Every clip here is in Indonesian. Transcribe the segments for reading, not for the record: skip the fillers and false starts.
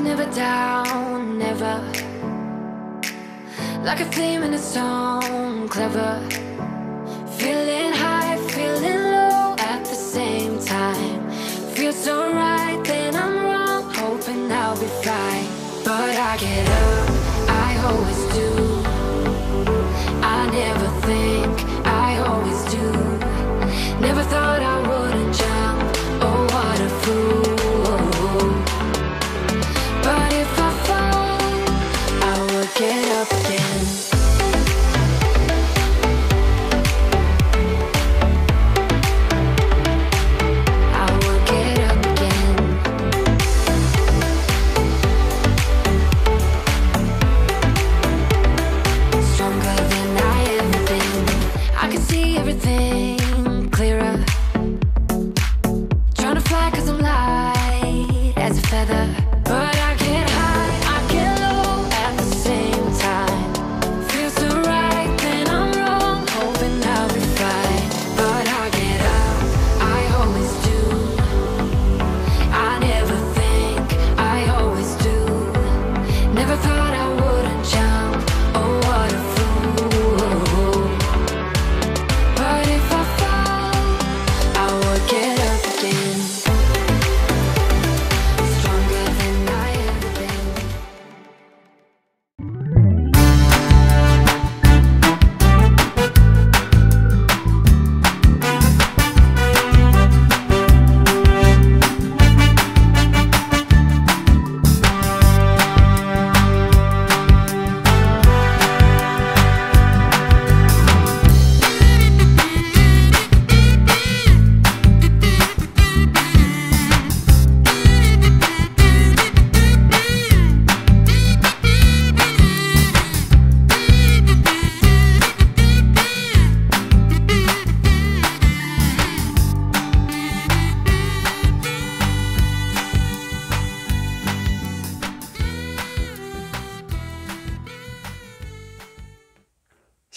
never down, never. Like a theme in a song, clever. Feeling high, feeling low at the same time. Feels so right, then I'm wrong, hoping I'll be fine. But I get up, I always do. I never think, I always do. Never thought I wouldn't jump, oh what a fool. But if I fall, I will get up again. I will get up again. Stronger than I ever been. I can see everything clearer. Trying to fly 'cause I'm light as a feather. But I get high, I get low at the same time. Feels so right, then I'm wrong, hoping I'll be fine. But I get up, I always do. I never think, I always do. Never thought I wouldn't jump, oh what a fool. But if I fall, I will get up again. Stronger than I ever been.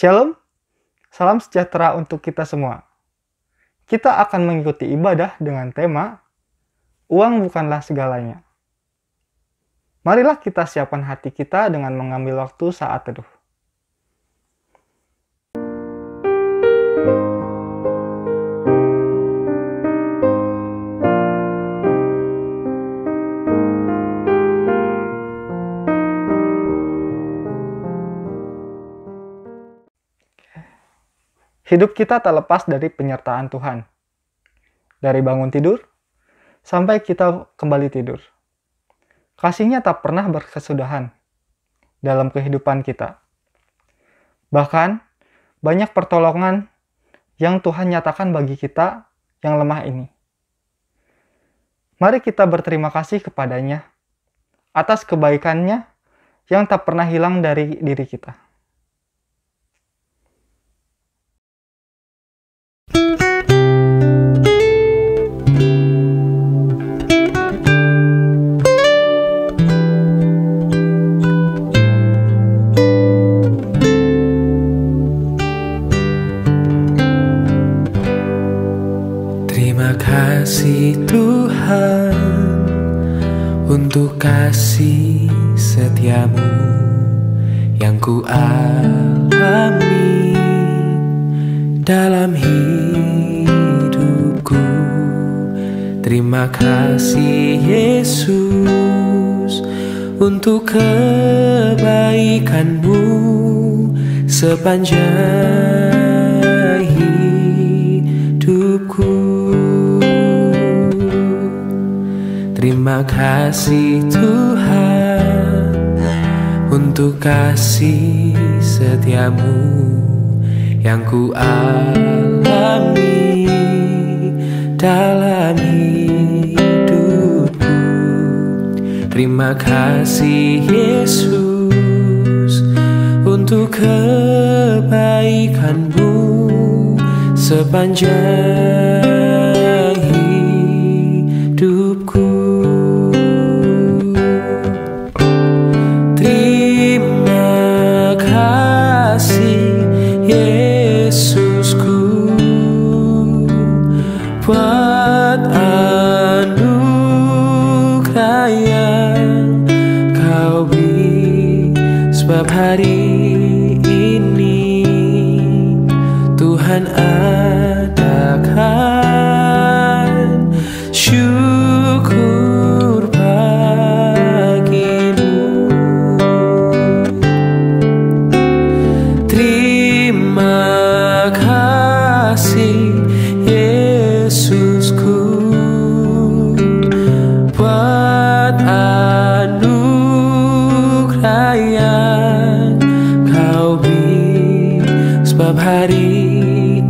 Shalom, salam sejahtera untuk kita semua. Kita akan mengikuti ibadah dengan tema Uang Bukanlah Segalanya. Marilah kita siapkan hati kita dengan mengambil waktu saat teduh. Hidup kita tak lepas dari penyertaan Tuhan. Dari bangun tidur, sampai kita kembali tidur. Kasih-Nya tak pernah berkesudahan dalam kehidupan kita. Bahkan, banyak pertolongan yang Tuhan nyatakan bagi kita yang lemah ini. Mari kita berterima kasih kepada-Nya atas kebaikan-Nya yang tak pernah hilang dari diri kita. Terima kasih Tuhan untuk kasih setiamu yang ku alami dalam hidupku. Terima kasih Yesus untuk kebaikan-Mu sepanjang hidupku. Terima kasih Tuhan untuk kasih setiamu yang ku alami dalam hidupku. Terima kasih Yesus untuk kebaikan-Mu sepanjang hidupku. Terima kasih Yesusku buat anugerah yang sebab hari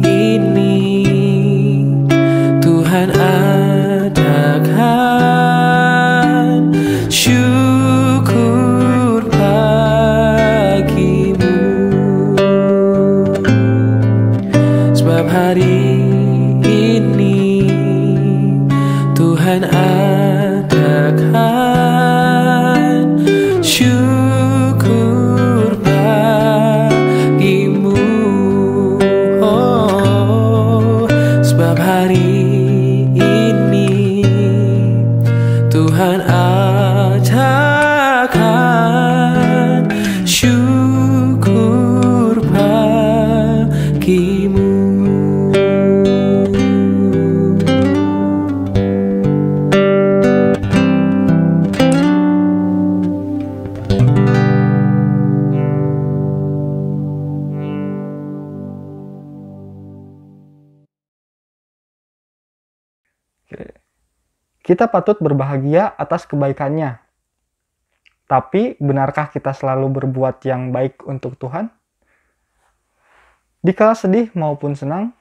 ini Tuhan adakan syukur bagimu, sebab hari ini Tuhan adakan syukur bagimu. Oh, sebab hari ini Tuhan ajarkan syukur bagimu. Kita patut berbahagia atas kebaikannya. Tapi, benarkah kita selalu berbuat yang baik untuk Tuhan? Dikala sedih maupun senang,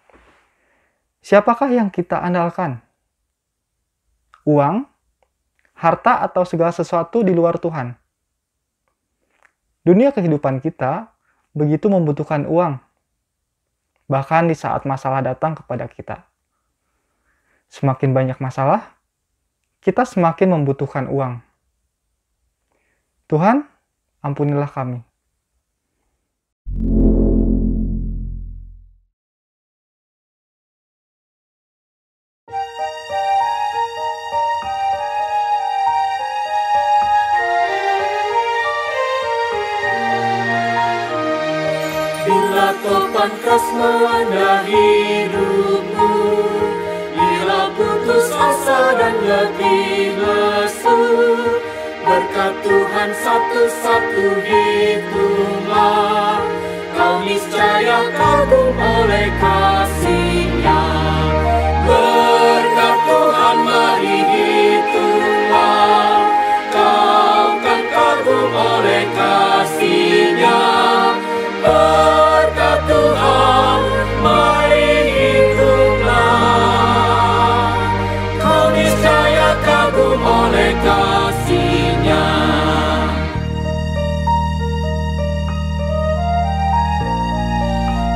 siapakah yang kita andalkan? Uang, harta, atau segala sesuatu di luar Tuhan? Dunia kehidupan kita begitu membutuhkan uang, bahkan di saat masalah datang kepada kita. Semakin banyak masalah, kita semakin membutuhkan uang. Tuhan, ampunilah kami. Bila topan keras melanda hidupmu, bila putus asa dan letih lesu, berkat Tuhan satu-satu hitunglah, kau niscaya kagum oleh kasih-Nya. Berkat Tuhan mari hitunglah, kau kan kagum oleh kasih-Nya. Berkat Tuhan mari hitunglah, kau niscaya kagum oleh kasih-Nya.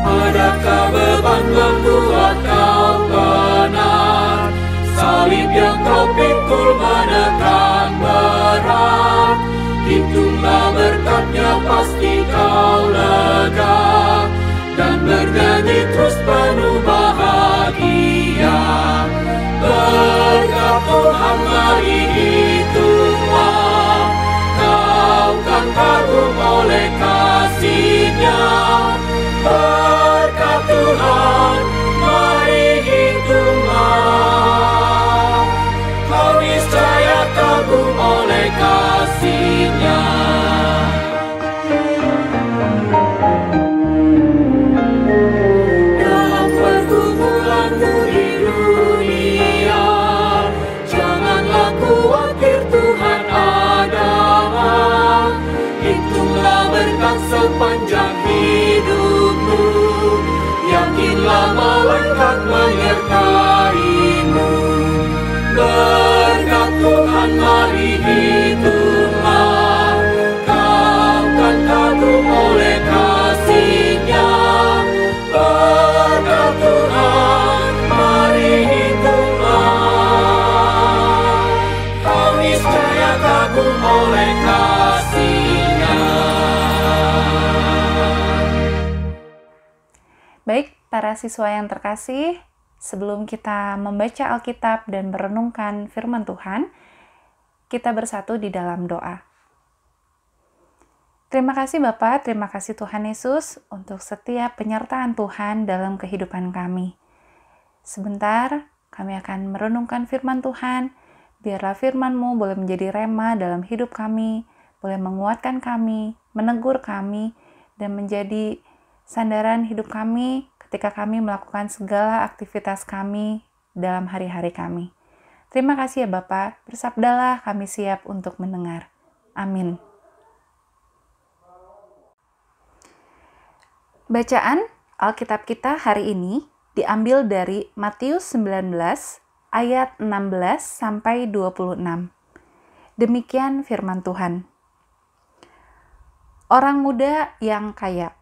Adakah beban membuat kau penat? Salib yang kau pikul menekan berat. Hitunglah berkatnya, pasti kau lega, dan bernyanyi terus penuh bahagia. Berkat Tuhan mari hitunglah, kau kan kagum oleh kasih-Nya. Berkat Tuhan mari hitunglah, kau niscaya kagum oleh kasih-Nya. Dalam pergumulanmu di dunia, janganlah khawatir, Tuhan adalah. Hitunglah berkat sepanjang hidupmu, yakinlah malaikat menyertaimu. Berkat Tuhan mari hitunglah, kau kan kagum oleh kasih-Nya. Berkat Tuhan mari hitunglah, kau niscaya kagum oleh kasih-Nya. Baik, para siswa yang terkasih, sebelum kita membaca Alkitab dan merenungkan firman Tuhan, kita bersatu di dalam doa. Terima kasih Bapa, terima kasih Tuhan Yesus untuk setiap penyertaan Tuhan dalam kehidupan kami. Sebentar, kami akan merenungkan firman Tuhan. Biarlah firman-Mu boleh menjadi rema dalam hidup kami, boleh menguatkan kami, menegur kami, dan menjadi sandaran hidup kami ketika kami melakukan segala aktivitas kami dalam hari-hari kami. Terima kasih ya Bapa, bersabdalah, kami siap untuk mendengar. Amin. Bacaan Alkitab kita hari ini diambil dari Matius 19 ayat 16 sampai 26. Demikian firman Tuhan. Orang muda yang kaya.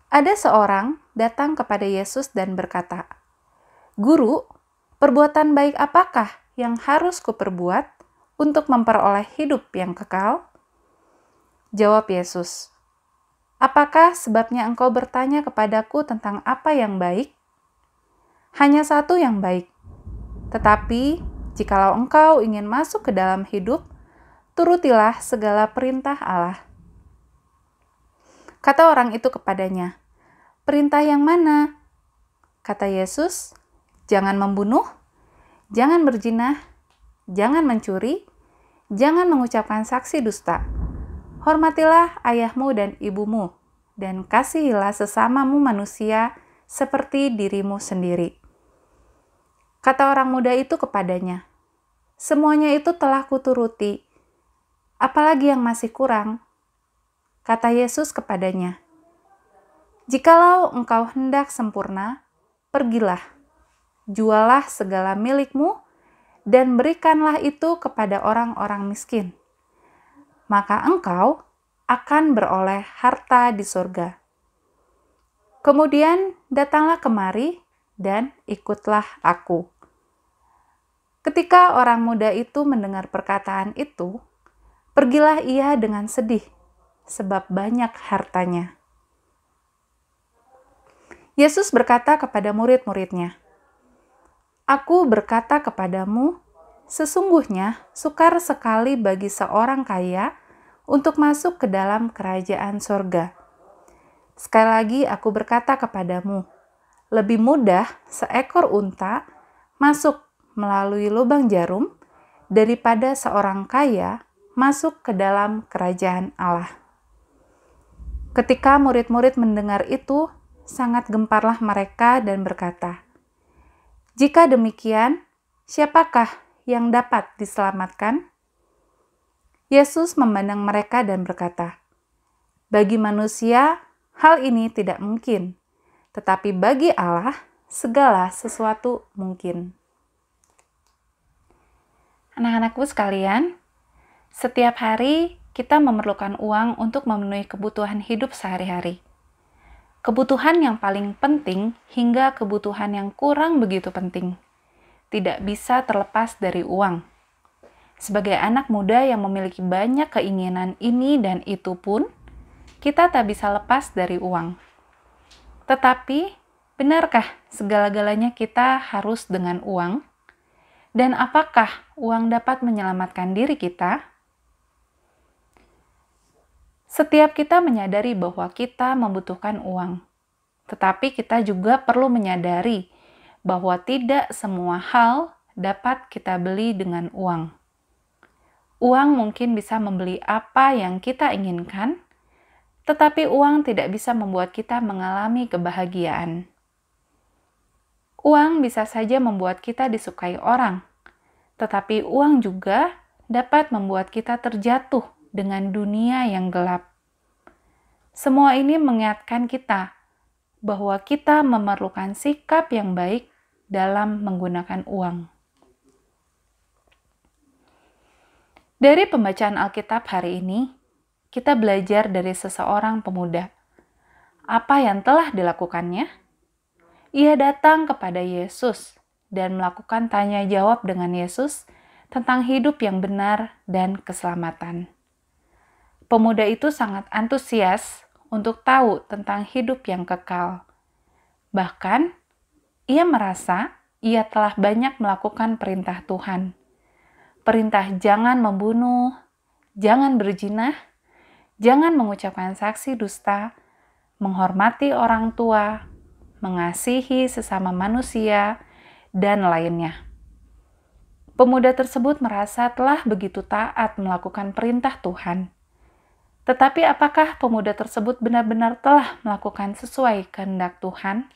Ada seorang datang kepada Yesus dan berkata, "Guru, perbuatan baik apakah yang harus kuperbuat untuk memperoleh hidup yang kekal?" Jawab Yesus, "Apakah sebabnya engkau bertanya kepadaku tentang apa yang baik? Hanya satu yang baik. Tetapi, jikalau engkau ingin masuk ke dalam hidup, turutilah segala perintah Allah." Kata orang itu kepadanya, "Perintah yang mana?" Kata Yesus, "Jangan membunuh, jangan berzina, jangan mencuri, jangan mengucapkan saksi dusta. Hormatilah ayahmu dan ibumu, dan kasihilah sesamamu manusia seperti dirimu sendiri." Kata orang muda itu kepadanya, "Semuanya itu telah kuturuti. Apalagi yang masih kurang?" Kata Yesus kepadanya, "Jikalau engkau hendak sempurna, pergilah, jualah segala milikmu, dan berikanlah itu kepada orang-orang miskin. Maka engkau akan beroleh harta di surga. Kemudian datanglah kemari dan ikutlah aku." Ketika orang muda itu mendengar perkataan itu, pergilah ia dengan sedih, sebab banyak hartanya. Yesus berkata kepada murid-muridnya, "Aku berkata kepadamu, sesungguhnya sukar sekali bagi seorang kaya untuk masuk ke dalam kerajaan sorga. Sekali lagi aku berkata kepadamu, lebih mudah seekor unta masuk melalui lubang jarum daripada seorang kaya masuk ke dalam kerajaan Allah." Ketika murid-murid mendengar itu, sangat gemparlah mereka dan berkata, "Jika demikian, siapakah yang dapat diselamatkan?" Yesus memandang mereka dan berkata, "Bagi manusia, hal ini tidak mungkin, tetapi bagi Allah, segala sesuatu mungkin." Anak-anakku sekalian, setiap hari kita memerlukan uang untuk memenuhi kebutuhan hidup sehari-hari. Kebutuhan yang paling penting hingga kebutuhan yang kurang begitu penting tidak bisa terlepas dari uang. Sebagai anak muda yang memiliki banyak keinginan ini dan itu pun, kita tak bisa lepas dari uang. Tetapi, benarkah segala-galanya kita harus dengan uang? Dan apakah uang dapat menyelamatkan diri kita? Setiap kita menyadari bahwa kita membutuhkan uang, tetapi kita juga perlu menyadari bahwa tidak semua hal dapat kita beli dengan uang. Uang mungkin bisa membeli apa yang kita inginkan, tetapi uang tidak bisa membuat kita mengalami kebahagiaan. Uang bisa saja membuat kita disukai orang, tetapi uang juga dapat membuat kita terjatuh dengan dunia yang gelap. Semua ini mengingatkan kita bahwa kita memerlukan sikap yang baik dalam menggunakan uang. Dari pembacaan Alkitab hari ini, kita belajar dari seseorang pemuda. Apa yang telah dilakukannya? Ia datang kepada Yesus dan melakukan tanya jawab dengan Yesus tentang hidup yang benar dan keselamatan. Pemuda itu sangat antusias untuk tahu tentang hidup yang kekal. Bahkan, ia merasa ia telah banyak melakukan perintah Tuhan. Perintah jangan membunuh, jangan berzina, jangan mengucapkan saksi dusta, menghormati orang tua, mengasihi sesama manusia, dan lainnya. Pemuda tersebut merasa telah begitu taat melakukan perintah Tuhan. Tetapi apakah pemuda tersebut benar-benar telah melakukan sesuai kehendak Tuhan?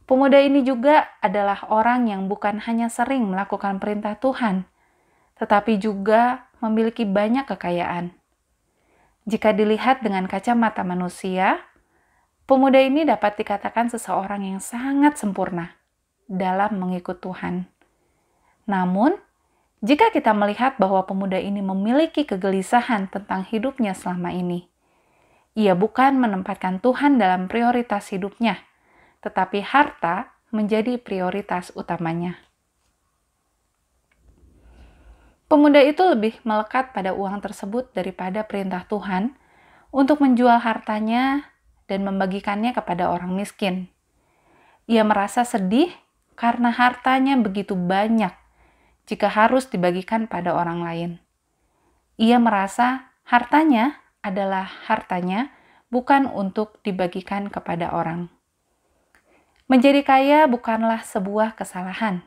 Pemuda ini juga adalah orang yang bukan hanya sering melakukan perintah Tuhan, tetapi juga memiliki banyak kekayaan. Jika dilihat dengan kacamata manusia, pemuda ini dapat dikatakan seseorang yang sangat sempurna dalam mengikut Tuhan. Namun, jika kita melihat bahwa pemuda ini memiliki kegelisahan tentang hidupnya selama ini, ia bukan menempatkan Tuhan dalam prioritas hidupnya, tetapi harta menjadi prioritas utamanya. Pemuda itu lebih melekat pada uang tersebut daripada perintah Tuhan untuk menjual hartanya dan membagikannya kepada orang miskin. Ia merasa sedih karena hartanya begitu banyak jika harus dibagikan pada orang lain. Ia merasa hartanya adalah hartanya, bukan untuk dibagikan kepada orang. Menjadi kaya bukanlah sebuah kesalahan,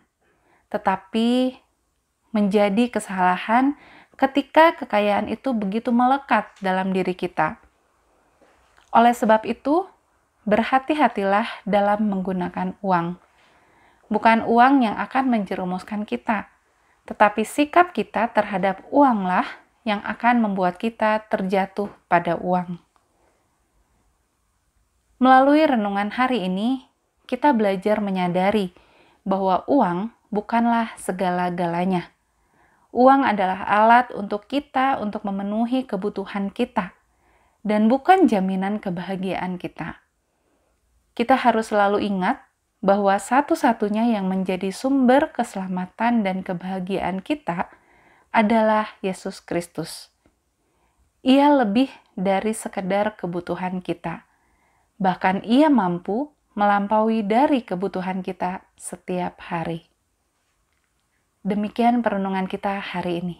tetapi menjadi kesalahan ketika kekayaan itu begitu melekat dalam diri kita. Oleh sebab itu, berhati-hatilah dalam menggunakan uang. Bukan uang yang akan menjerumuskan kita, tetapi sikap kita terhadap uanglah yang akan membuat kita terjatuh pada uang. Melalui renungan hari ini, kita belajar menyadari bahwa uang bukanlah segala-galanya. Uang adalah alat untuk kita untuk memenuhi kebutuhan kita, dan bukan jaminan kebahagiaan kita. Kita harus selalu ingat bahwa satu-satunya yang menjadi sumber keselamatan dan kebahagiaan kita adalah Yesus Kristus. Ia lebih dari sekedar kebutuhan kita. Bahkan ia mampu melampaui dari kebutuhan kita setiap hari. Demikian perenungan kita hari ini.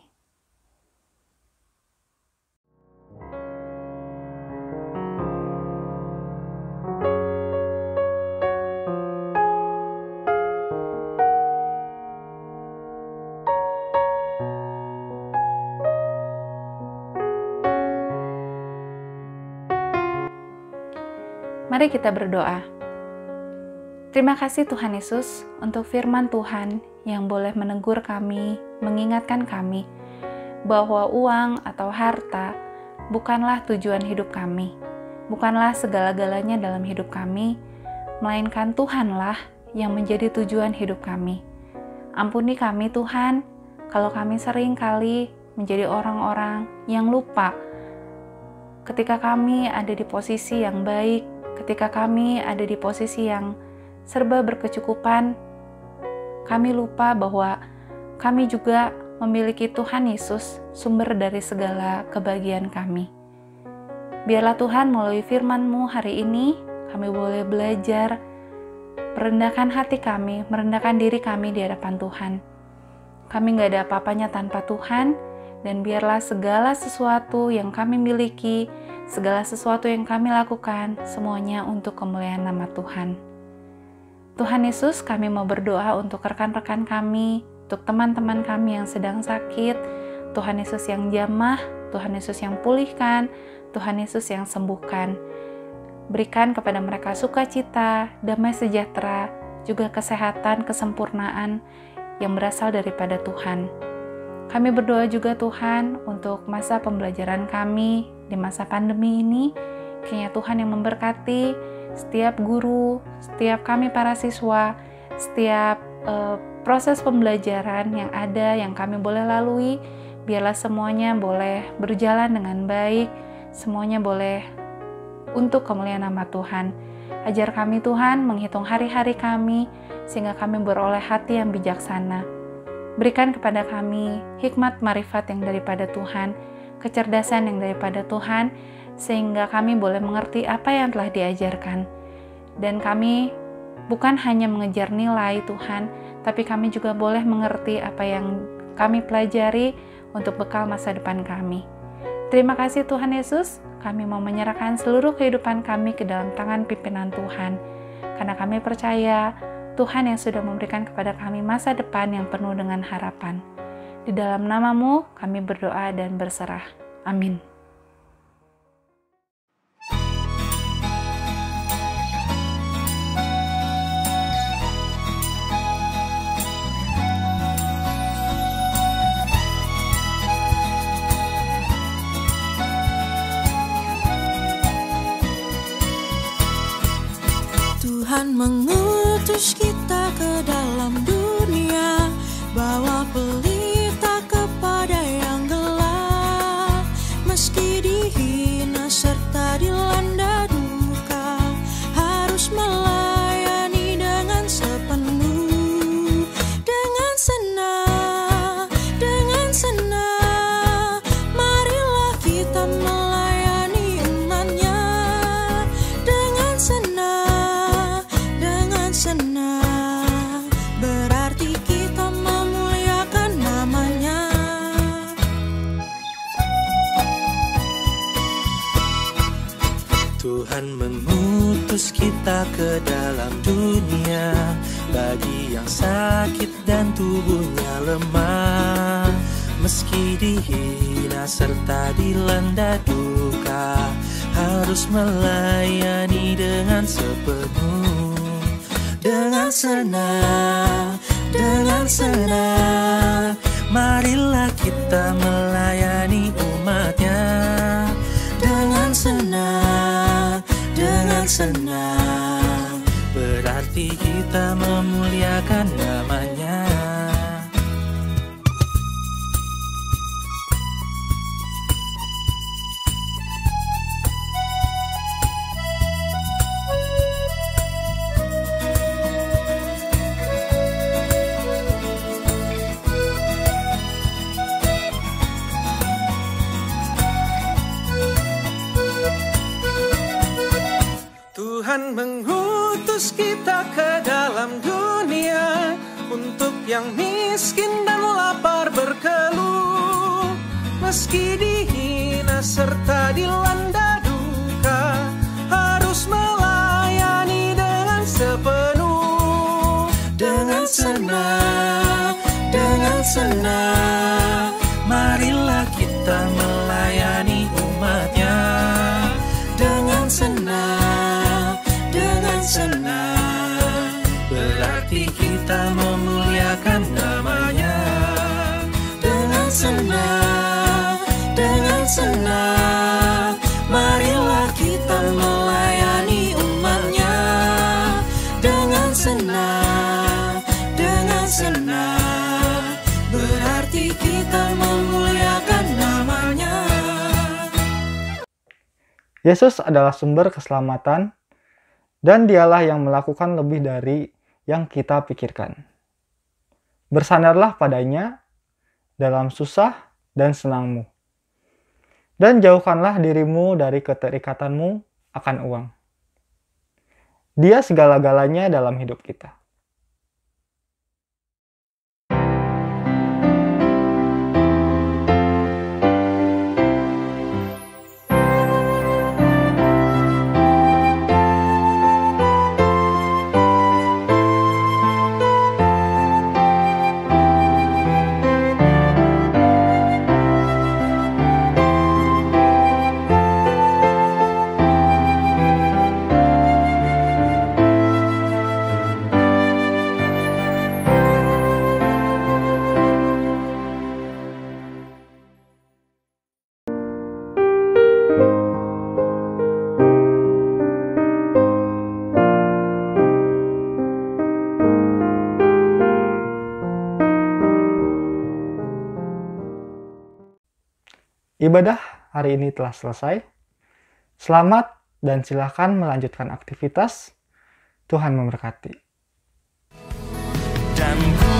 Mari kita berdoa. Terima kasih Tuhan Yesus untuk firman Tuhan yang boleh menegur kami, mengingatkan kami bahwa uang atau harta bukanlah tujuan hidup kami, bukanlah segala-galanya dalam hidup kami, melainkan Tuhanlah yang menjadi tujuan hidup kami. Ampuni kami Tuhan, kalau kami sering kali menjadi orang-orang yang lupa ketika kami ada di posisi yang baik, ketika kami ada di posisi yang serba berkecukupan, kami lupa bahwa kami juga memiliki Tuhan Yesus, sumber dari segala kebahagiaan kami. Biarlah Tuhan melalui firman-Mu hari ini, kami boleh belajar merendahkan hati kami, merendahkan diri kami di hadapan Tuhan. Kami gak ada apa-apanya tanpa Tuhan, dan biarlah segala sesuatu yang kami miliki, segala sesuatu yang kami lakukan, semuanya untuk kemuliaan nama Tuhan. Tuhan Yesus, kami mau berdoa untuk rekan-rekan kami, untuk teman-teman kami yang sedang sakit. Tuhan Yesus yang jamah, Tuhan Yesus yang pulihkan, Tuhan Yesus yang sembuhkan. Berikan kepada mereka sukacita, damai sejahtera, juga kesehatan, kesempurnaan yang berasal daripada Tuhan. Kami berdoa juga Tuhan untuk masa pembelajaran kami di masa pandemi ini. Kiranya Tuhan yang memberkati setiap guru, setiap kami para siswa, setiap proses pembelajaran yang ada, yang kami boleh lalui, biarlah semuanya boleh berjalan dengan baik, semuanya boleh untuk kemuliaan nama Tuhan. Ajar kami Tuhan menghitung hari-hari kami, sehingga kami beroleh hati yang bijaksana. Berikan kepada kami hikmat marifat yang daripada Tuhan, kecerdasan yang daripada Tuhan, sehingga kami boleh mengerti apa yang telah diajarkan. Dan kami bukan hanya mengejar nilai Tuhan, tapi kami juga boleh mengerti apa yang kami pelajari untuk bekal masa depan kami. Terima kasih Tuhan Yesus, kami mau menyerahkan seluruh kehidupan kami ke dalam tangan pimpinan Tuhan, karena kami percaya Tuhan yang sudah memberikan kepada kami masa depan yang penuh dengan harapan. Di dalam nama-Mu kami berdoa dan berserah. Amin. Tuhan mengutus kita ke dalam dunia, bawa pelita kepada yang gelap. Meski dihina serta dilanda duka, harus melayani dengan sepenuh. Dengan senang, marilah kita melayani umatnya. Dengan senang, berarti kita memuliakan namanya. Tuhan mengutus kita ke dalam dunia, bagi yang sakit dan tubuhnya lemah. Meski dihina serta dilanda duka, harus melayani dengan sepenuh. Dengan senang, marilah kita melayani umatnya. Dengan senang, berarti kita memuliakan namanya. Tuhan mengutus kita ke dalam dunia, untuk yang miskin dan lapar berkeluh. Meski dihina serta dilanda duka, harus melayani dengan sepenuh. Dengan senang, marilah kita melayani umatnya. Dengan senang, berarti kita memuliakan namanya. Dengan senang, marilah kita melayani umatnya. Dengan senang, berarti kita memuliakan namanya. Yesus adalah sumber keselamatan, dan dialah yang melakukan lebih dari yang kita pikirkan. Bersandarlah padanya dalam susah dan senangmu, dan jauhkanlah dirimu dari keterikatanmu akan uang. Dia segala-galanya dalam hidup kita. Ibadah hari ini telah selesai. Selamat dan silakan melanjutkan aktivitas. Tuhan memberkati. Dan ku